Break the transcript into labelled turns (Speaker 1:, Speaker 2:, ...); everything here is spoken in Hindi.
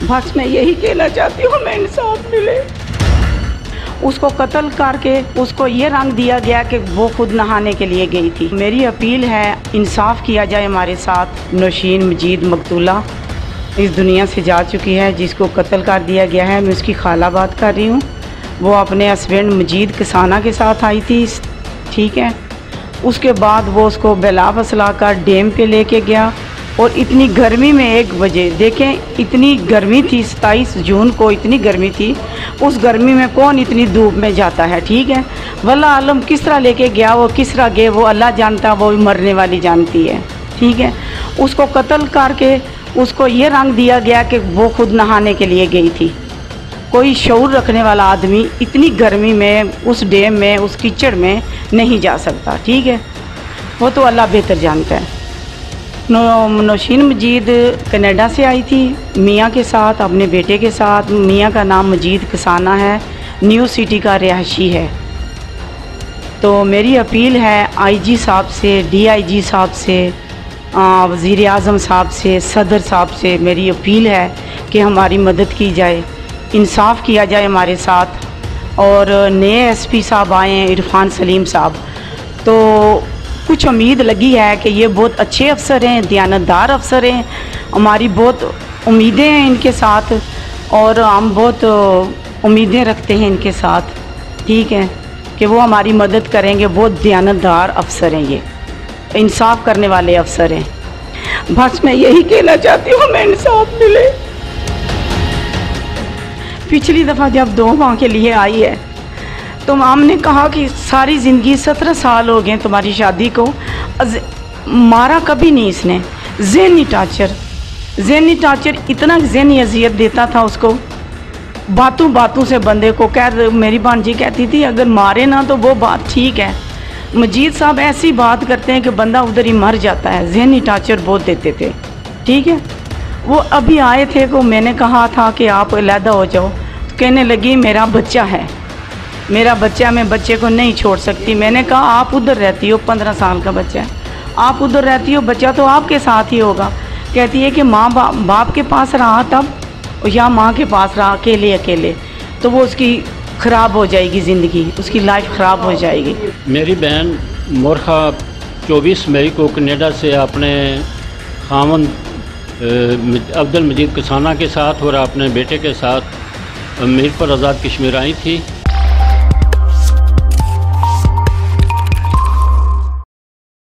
Speaker 1: बस मैं यही कहना चाहती हूँ, हमें इंसाफ मिले। उसको कत्ल करके उसको ये रंग दिया गया कि वो खुद नहाने के लिए गई थी। मेरी अपील है, इंसाफ किया जाए हमारे साथ। नौशीन मजीद मकतूला इस दुनिया से जा चुकी है, जिसको कत्ल कर दिया गया है। मैं उसकी खाला बात कर रही हूँ। वो अपने हस्बैंड मजीद कसाना के साथ आई थी, ठीक है। उसके बाद वो उसको बेला फसला कर डैम पे लेके गया, और इतनी गर्मी में 1 बजे, देखें इतनी गर्मी थी, 27 जून को इतनी गर्मी थी। उस गर्मी में कौन इतनी धूप में जाता है, ठीक है। वल्लाह आलम किस तरह लेके गया, वो किस तरह गए, वो अल्लाह जानता, वो मरने वाली जानती है, ठीक है। उसको कत्ल करके उसको ये रंग दिया गया कि वो खुद नहाने के लिए गई थी। कोई शऊर रखने वाला आदमी इतनी गर्मी में उस डैम में, उस कीचड़ में नहीं जा सकता, ठीक है। वो तो अल्लाह बेहतर जानता है। नौशीन मजीद कनाडा से आई थी मियाँ के साथ, अपने बेटे के साथ। मियाँ का नाम मजीद कसाना है, न्यू सिटी का रिहायशी है। तो मेरी अपील है आईजी साहब से, डीआईजी साहब से, वज़ीर आज़म साहब से, सदर साहब से मेरी अपील है कि हमारी मदद की जाए, इंसाफ किया जाए हमारे साथ। और नए एसपी साहब आए हैं, इरफान सलीम साहब, तो कुछ उम्मीद लगी है कि ये बहुत अच्छे अफसर हैं, दयानतदार अफसर हैं। हमारी बहुत उम्मीदें हैं इनके साथ, और हम बहुत उम्मीदें रखते हैं इनके साथ, ठीक है, कि वो हमारी मदद करेंगे। बहुत दयानतदार अफसर हैं, ये इंसाफ करने वाले अफसर हैं। बस मैं यही कहना चाहती हूँ, हमें इंसाफ मिले। पिछली दफ़ा जब 2 माह के लिए आई है तो हमने कहा कि सारी ज़िंदगी 17 साल हो गए तुम्हारी शादी को, मारा कभी नहीं इसने। ज़हनी टार्चर इतना ज़हनी अजियत देता था उसको, बातों बातों से बंदे को मेरी भांजी कहती थी अगर मारे ना तो वो बात ठीक है। मजीद साहब ऐसी बात करते हैं कि बंदा उधर ही मर जाता है। ज़हनी टार्चर बहुत देते थे, ठीक है। वो अभी आए थे को मैंने कहा था कि आप अलहदा हो जाओ, तो कहने लगी मेरा बच्चा है, मेरा बच्चा, मैं बच्चे को नहीं छोड़ सकती। मैंने कहा आप उधर रहती हो, 15 साल का बच्चा है, आप उधर रहती हो, बच्चा तो आपके साथ ही होगा। कहती है कि माँ बाप के पास रहा तब, या माँ के पास रहा अकेले, तो वो उसकी ख़राब हो जाएगी ज़िंदगी, उसकी लाइफ ख़राब हो जाएगी।
Speaker 2: मेरी बहन मोरखा 24 मई को कनाडा से अपने खामन अब्दुल मजीद कसाना के साथ और अपने बेटे के साथ मीरपुर आज़ाद कश्मीर आई थी।